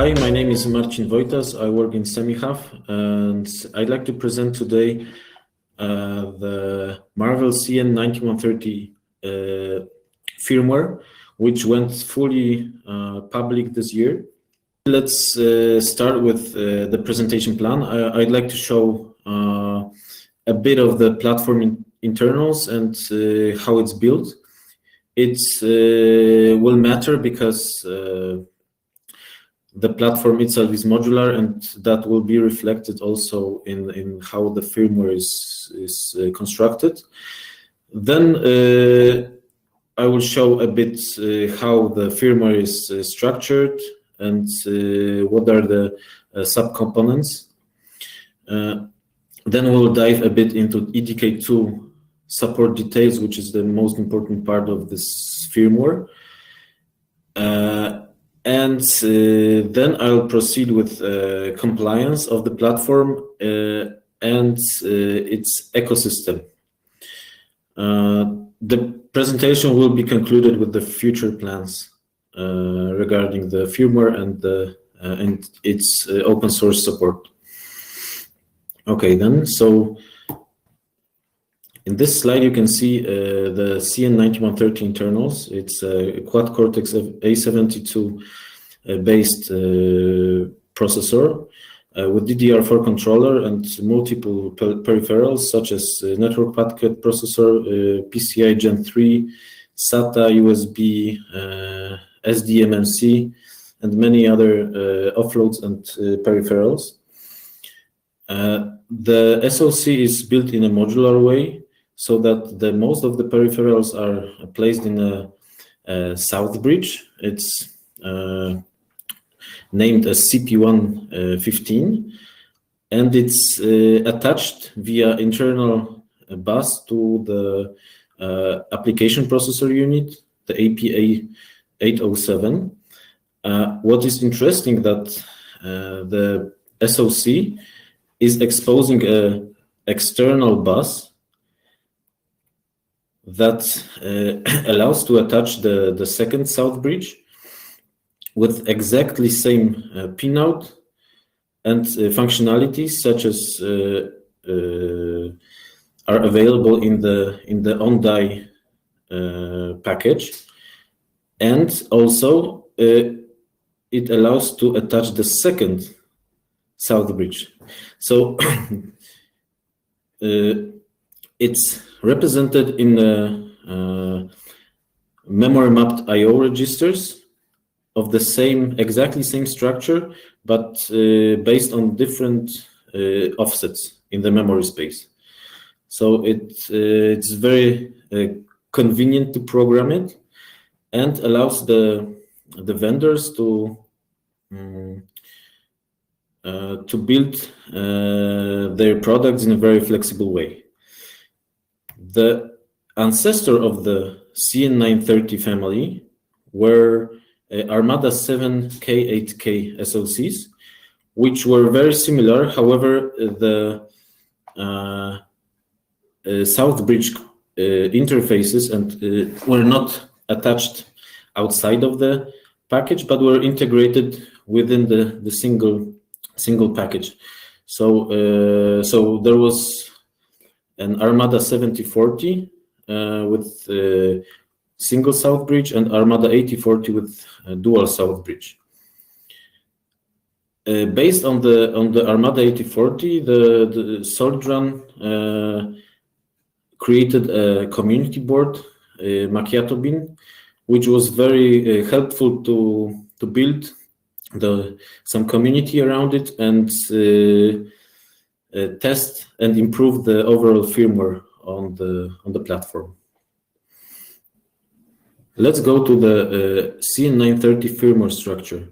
Hi, my name is Marcin Wojtas. I work in SemiHub, and I'd like to present today the Marvell CN913 firmware, which went fully public this year. Let's start with the presentation plan. I'd like to show a bit of the platform internals and how it's built. It will matter because the platform itself is modular, and that will be reflected also in how the firmware is constructed. Then I will show a bit how the firmware is structured and what are the subcomponents. Then we'll dive a bit into EDK2 support details, which is the most important part of this firmware. And then I'll proceed with compliance of the platform and its ecosystem. The presentation will be concluded with the future plans regarding the firmware and its open source support. Okay, then, so in this slide, you can see the CN913 internals. It's a quad-cortex A72 based processor with DDR4 controller and multiple peripherals such as network packet processor, PCI Gen 3, SATA, USB, SDMMC, and many other offloads and peripherals. The SoC is built in a modular way, so that most of the peripherals are placed in a south bridge. It's named as CP115, and it's attached via internal bus to the application processor unit, the APA807. What is interesting that the SoC is exposing an external bus that allows to attach the second south bridge with exactly same pinout and functionalities such as are available in the on-die package, and also it allows to attach the second south bridge. So it's represented in memory mapped I/O registers of the exactly same structure, but based on different offsets in the memory space. So it's very convenient to program it, and allows the vendors to build their products in a very flexible way. The ancestor of the CN930 family were Armada 7K8K SoCs, which were very similar. However, the south bridge interfaces were not attached outside of the package, but were integrated within the single package. So there was an Armada 7040 with single south bridge, and Armada 8040 with dual south bridge. Based on the Armada 8040, the Solidron created a community board, Macchiato Bin, which was very helpful to build some community around it and test and improve the overall firmware on the platform. Let's go to the CN930 firmware structure.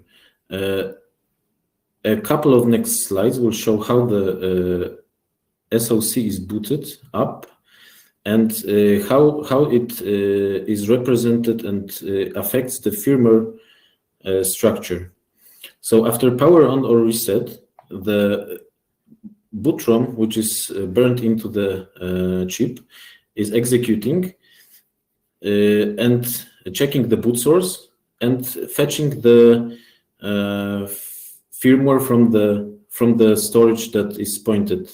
A couple of next slides will show how the SoC is booted up and how it is represented and affects the firmware structure. So after power on or reset, the boot ROM, which is burnt into the chip, is executing and checking the boot source and fetching the firmware from the storage that is pointed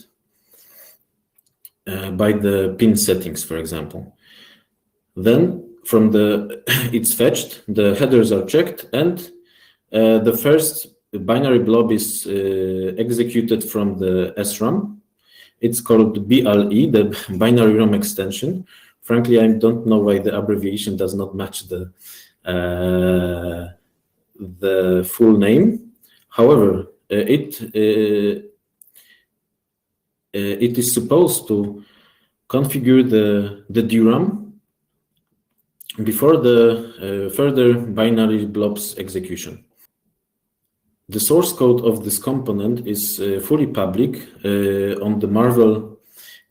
by the pin settings, for example. Then from it's fetched, the headers are checked, and the first binary blob is executed from the SRAM. It's called BLE, the binary RAM extension. Frankly, I don't know why the abbreviation does not match the full name. However, it is supposed to configure the DRAM before the further binary blobs execution. The source code of this component is fully public on the Marvell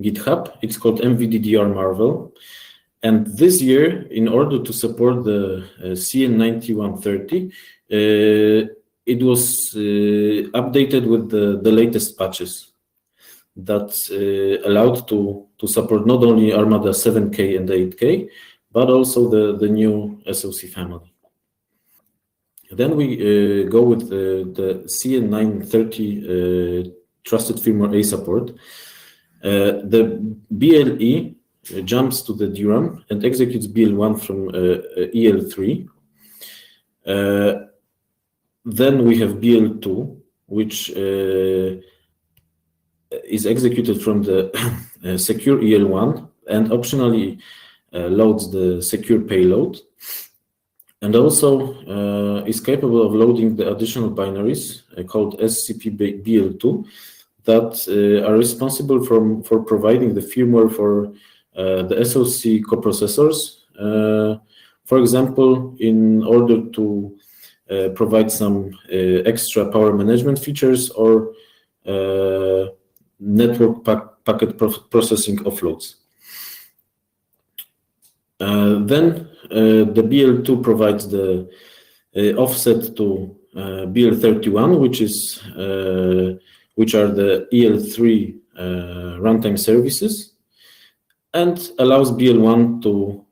GitHub. It's called MVDDR Marvell. And this year, in order to support the CN913x, it was updated with the latest patches that allowed to support not only Armada 7K and 8K, but also the new SoC family. Then we go with the CN930 trusted firmware A support. The BLE jumps to the DRAM and executes BL1 from EL3. Then we have BL2, which is executed from the secure EL1 and optionally loads the secure payload, and also is capable of loading the additional binaries called SCP BL2 that are responsible for providing the firmware for the SoC coprocessors. For example, in order to provide some extra power management features or network packet processing offloads. Then the BL2 provides the offset to BL31, which are the EL3 runtime services, and allows BL1 to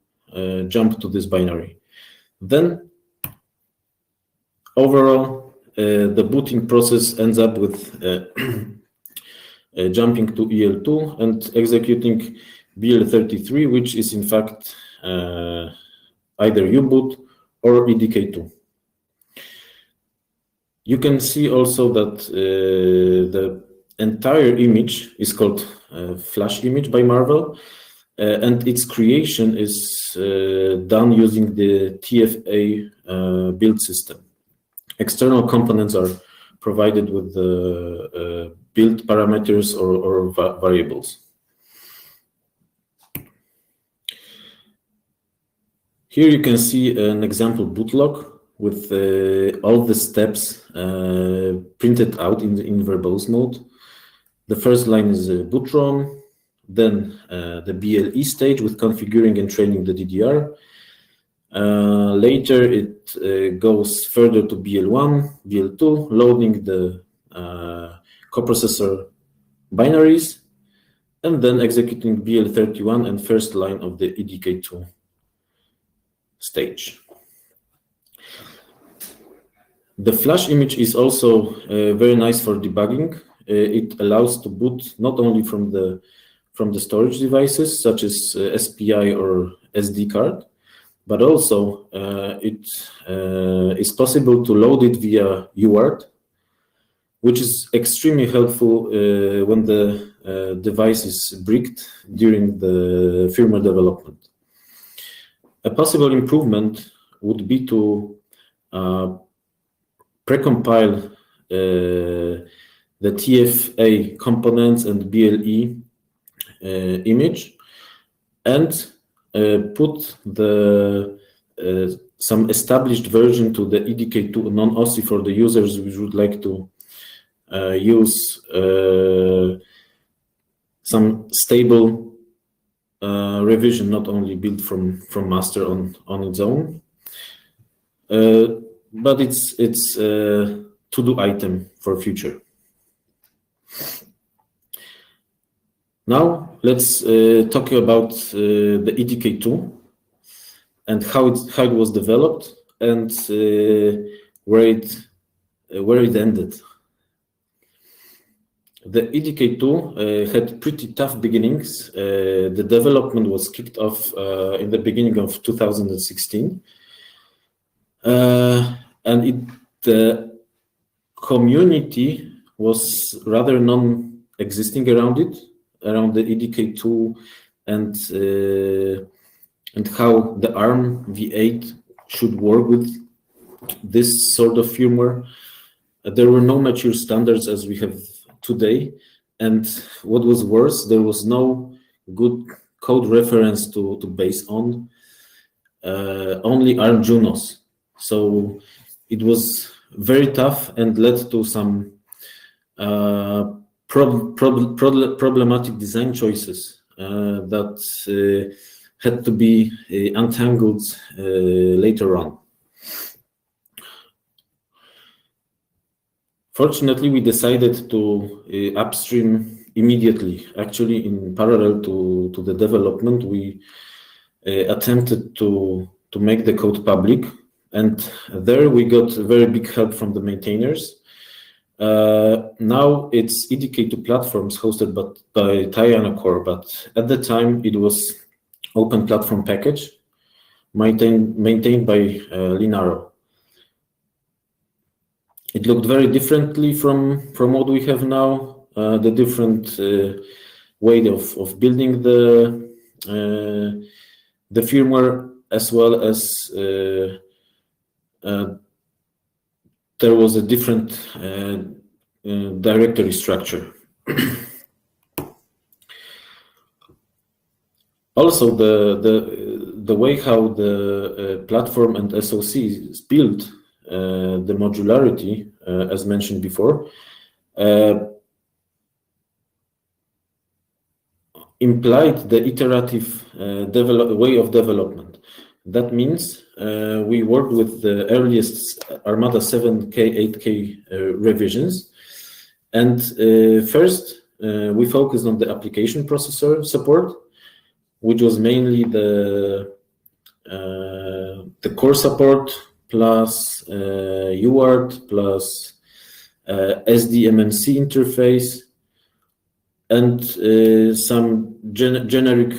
jump to this binary. Then overall, the booting process ends up with jumping to EL2 and executing BL33, which is in fact either U-boot or EDK2. You can see also that the entire image is called flash image by Marvell, and its creation is done using the TFA build system. External components are provided with the build parameters or variables. Here you can see an example bootlog with all the steps printed out in verbose mode. The first line is boot ROM, then the BLE stage with configuring and training the DDR. Later it goes further to BL1, BL2, loading the coprocessor binaries, and then executing BL31 and first line of the EDK2 stage. The flash image is also very nice for debugging. It allows to boot not only from the storage devices such as SPI or SD card, but also it is possible to load it via UART, which is extremely helpful when the device is bricked during the firmware development. A possible improvement would be to precompile the TFA components and BLE image and put some established version to the EDK2 non-OSI for the users which would like to use some stable revision, not only built from master on its own, but it's a to-do item for future. Now let's talk about the EDK2 and how it was developed and where it ended. The EDK2 had pretty tough beginnings. The development was kicked off in the beginning of 2016. And the community was rather non-existing around it, around the EDK2 and how the ARM v8 should work with this sort of firmware. There were no mature standards as we have today, and what was worse, there was no good code reference to base on, only ARM Junos. So it was very tough and led to some problematic design choices that had to be untangled later on. Fortunately, we decided to upstream immediately. Actually, in parallel to the development, we attempted to make the code public, and there we got very big help from the maintainers. Now it's EDK2 platforms hosted by Tayana Core, but at the time it was open platform package maintained by Linaro. It looked very differently from what we have now. The different way of building the firmware, as well as there was a different directory structure. Also, the way how the platform and SoC is built, the modularity, as mentioned before, implied the iterative way of development. That means we worked with the earliest Armada 7K, 8K revisions. And first, we focused on the application processor support, which was mainly the core support plus UART plus SDMMC interface, and some generic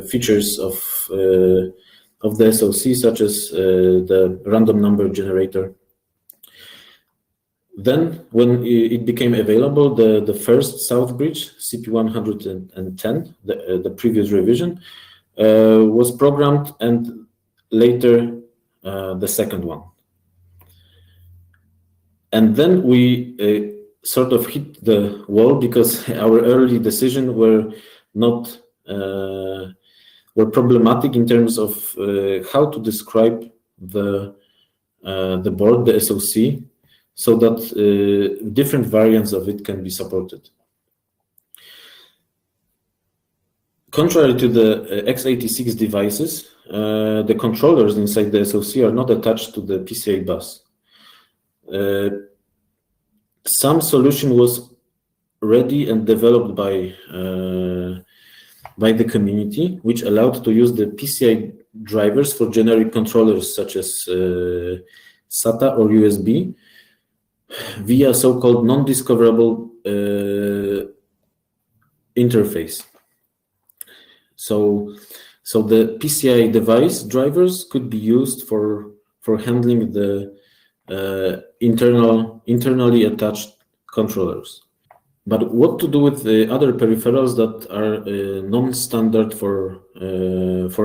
features of the SoC, such as the random number generator. Then, when it became available, the first South Bridge, CP110, the previous revision, was programmed, and later the second one. And then we sort of hit the wall because our early decisions were not were problematic in terms of how to describe the board, the SoC, so that different variants of it can be supported. Contrary to the x86 devices, the controllers inside the SoC are not attached to the PCI bus. Some solution was ready and developed by the community, which allowed to use the PCI drivers for generic controllers such as SATA or USB via so-called non-discoverable interface. So the PCI device drivers could be used for handling the internally attached controllers. But what to do with the other peripherals that are non-standard for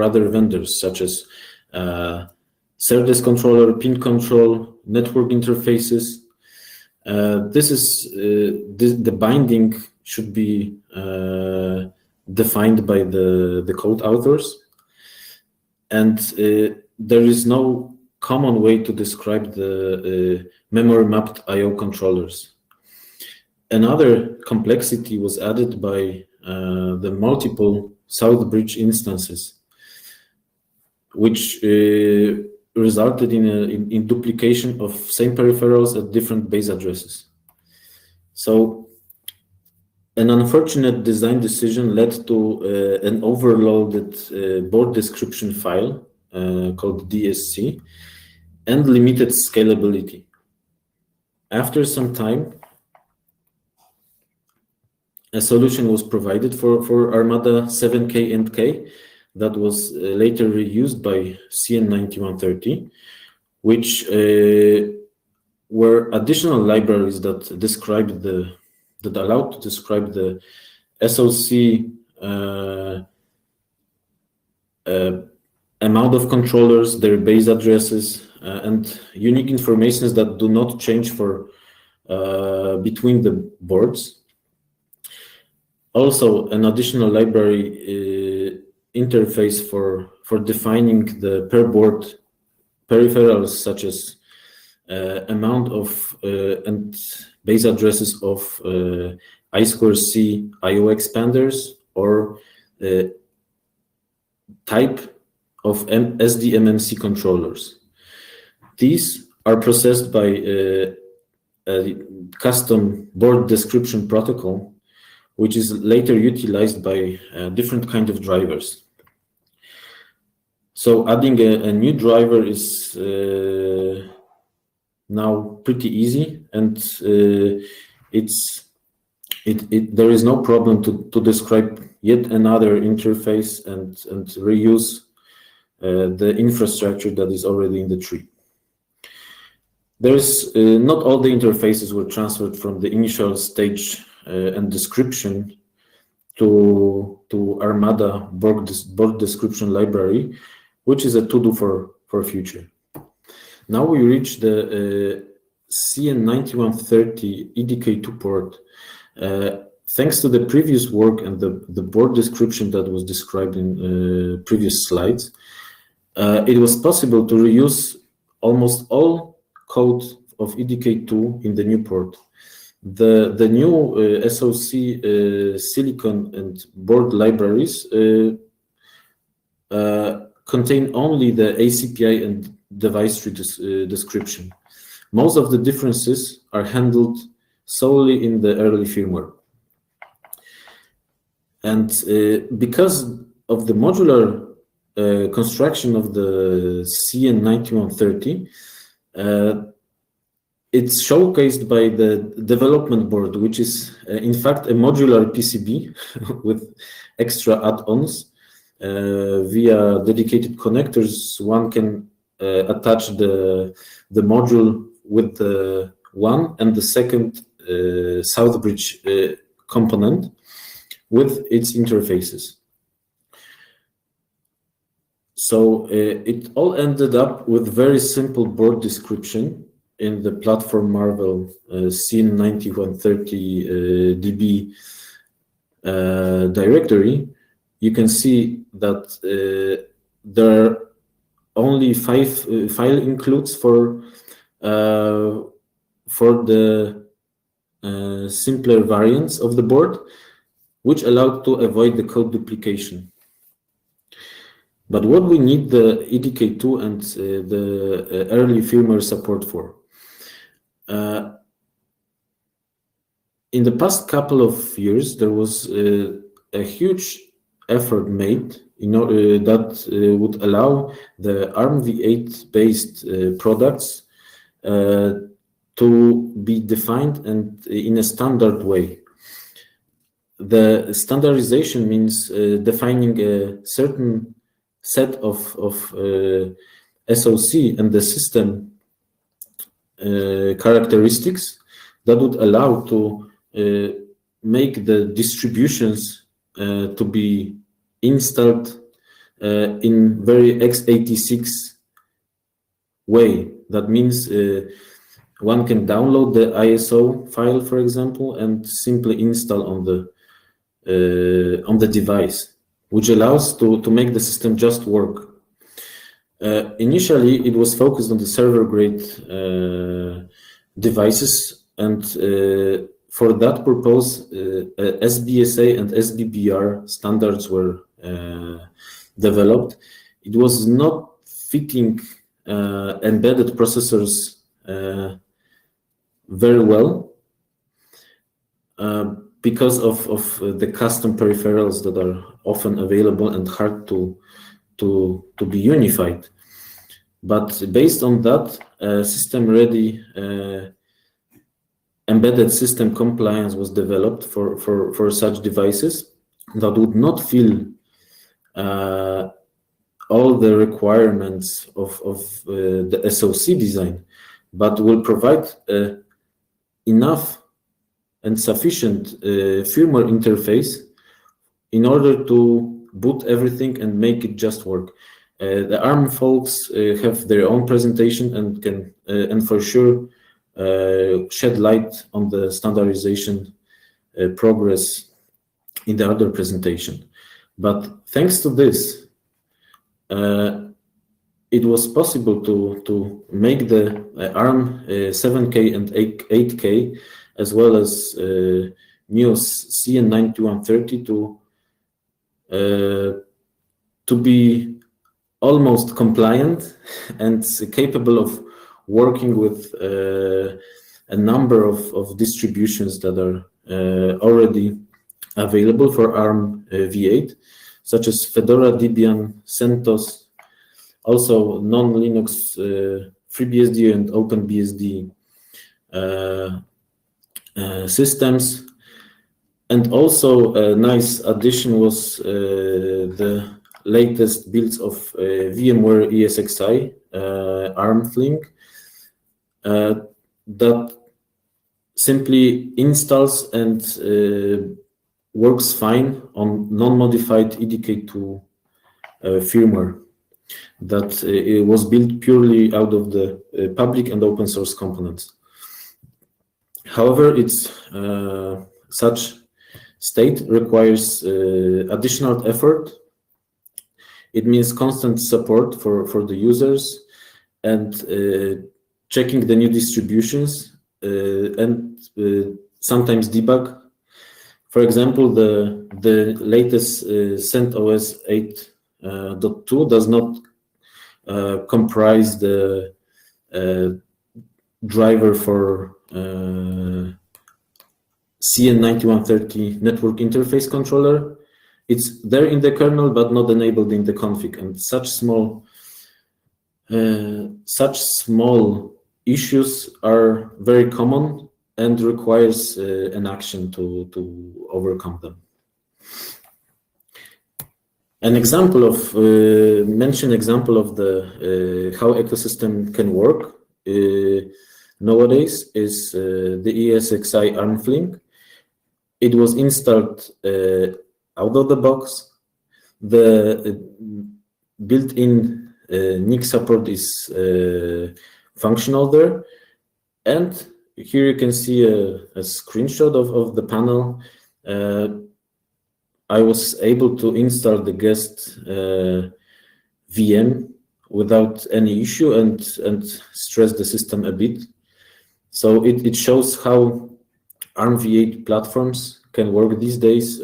other vendors, such as SerDes controller, pin control, network interfaces? The binding should be defined by the code authors, and there is no common way to describe the memory mapped I/O controllers. Another complexity was added by the multiple South Bridge instances, which resulted in duplication of same peripherals at different base addresses. So an unfortunate design decision led to an overloaded board description file called DSC and limited scalability. After some time, a solution was provided for Armada 7K and K that was later reused by CN91330, which were additional libraries that allowed to describe the SoC amount of controllers, their base addresses, and unique informations that do not change between the boards. Also, an additional library interface for defining the per board peripherals, such as amount of and base addresses of I2C I/O expanders, or type of SDMMC controllers. These are processed by a custom board description protocol, which is later utilized by different kind of drivers. So adding a new driver is now pretty easy, and there is no problem to describe yet another interface and reuse the infrastructure that is already in the tree. There's not all the interfaces were transferred from the initial stage and description to Armada board description library, which is a to-do for future. Now we reach the CN91330 EDK2 port. Thanks to the previous work and the board description that was described in previous slides, it was possible to reuse almost all code of EDK2 in the new port. The new SoC silicon and board libraries contain only the ACPI and device tree description. Most of the differences are handled solely in the early firmware. And because of the modular construction of the CN91330, it's showcased by the development board, which is in fact a modular PCB with extra add-ons. Via dedicated connectors, one can attach the module with the one and the second South Bridge component with its interfaces. So it all ended up with very simple board description in the platform Marvell CN91330 DB directory. You can see that there are only 5 file includes for the simpler variants of the board, which allowed to avoid the code duplication. But what we need the EDK2 and the early firmware support for? In the past couple of years, there was a huge effort made in order that would allow the ARMv8 based products to be defined and in a standard way. The standardization means defining a certain set of SoC and the system characteristics that would allow to make the distributions to be installed in very x86 way. That means one can download the ISO file, for example, and simply install on the device, which allows to make the system just work. Initially, it was focused on the server-grade devices, and for that purpose, SBSA and SBBR standards were developed. It was not fitting embedded processors very well because of the custom peripherals that are often available and hard to be unified. But based on that, system-ready embedded system compliance was developed for such devices that would not fill all the requirements of the SoC design, but will provide enough and sufficient firmware interface in order to boot everything and make it just work. The ARM folks have their own presentation and can, and for sure, shed light on the standardization progress in the other presentation. But thanks to this, it was possible to make the ARM 7K and 8K, as well as NEOS CN913 to be almost compliant and capable of working with a number of distributions that are already available for ARM v8, such as Fedora, Debian, CentOS, also non-Linux FreeBSD and OpenBSD systems. And also a nice addition was the latest builds of VMware ESXi ARM Flink that simply installs and works fine on non-modified EDK2 firmware that it was built purely out of the public and open source components. However, its such state requires additional effort. It means constant support for the users and checking the new distributions and sometimes debug. For example, the latest CentOS 8.2 does not comprise the driver for CN913 network interface controller. It's there in the kernel, but not enabled in the config. And such small issues are very common and requires an action to overcome them. An example of mention example of the how ecosystem can work nowadays is the ESXi ARM Flink. It was installed out of the box. The built-in NIC support is functional there, and here you can see a screenshot of the panel. I was able to install the guest VM without any issue and stress the system a bit. So it shows how ARM v8 platforms can work these days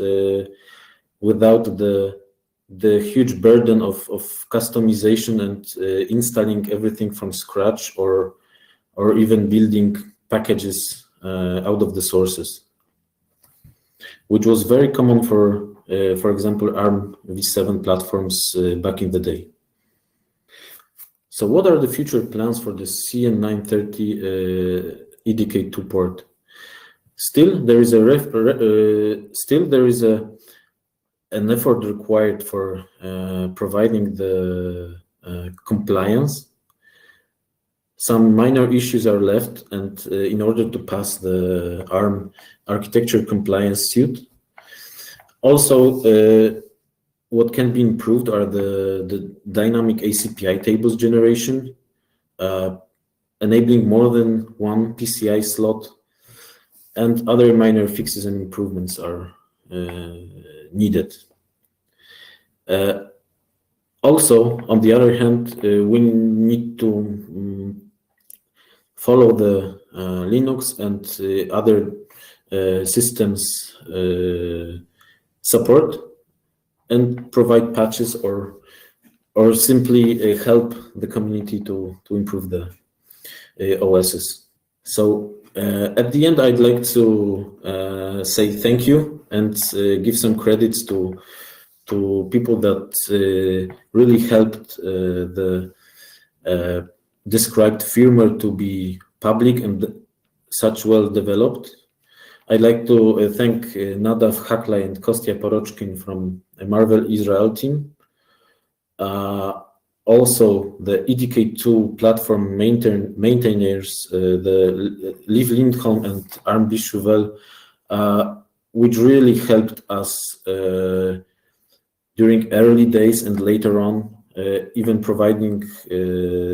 without the huge burden of customization and installing everything from scratch or even building packages out of the sources, which was very common for example, ARM v7 platforms back in the day. So what are the future plans for the CN930 EDK2 port? Still, there is an effort required for providing the compliance. Some minor issues are left, and in order to pass the ARM architecture compliance suit. Also, what can be improved are the dynamic ACPI tables generation, enabling more than one PCI slot, and other minor fixes and improvements are needed. Also, on the other hand, we need to follow the Linux and other systems support and provide patches or simply help the community to improve the OSs. So at the end, I'd like to say thank you and give some credits to people that really helped the described firmware to be public and such well developed. I'd like to thank Nadav Haklay and Kostya Porochkin from Marvell Israel team. Also, the EDK2 platform maintainers, the Liv Lindholm and Arm Bichuvel, which really helped us during early days and later on, even providing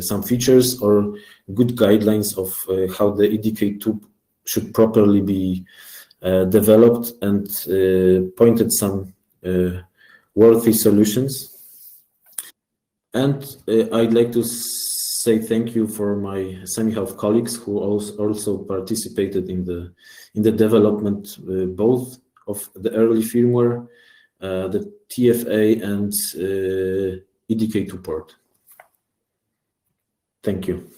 some features or good guidelines of how the EDK2 should properly be developed, and pointed some worthy solutions. And I'd like to say thank you for my semi-health colleagues who also participated in the development both of the early firmware, the TFA, and EDK2 port. Thank you.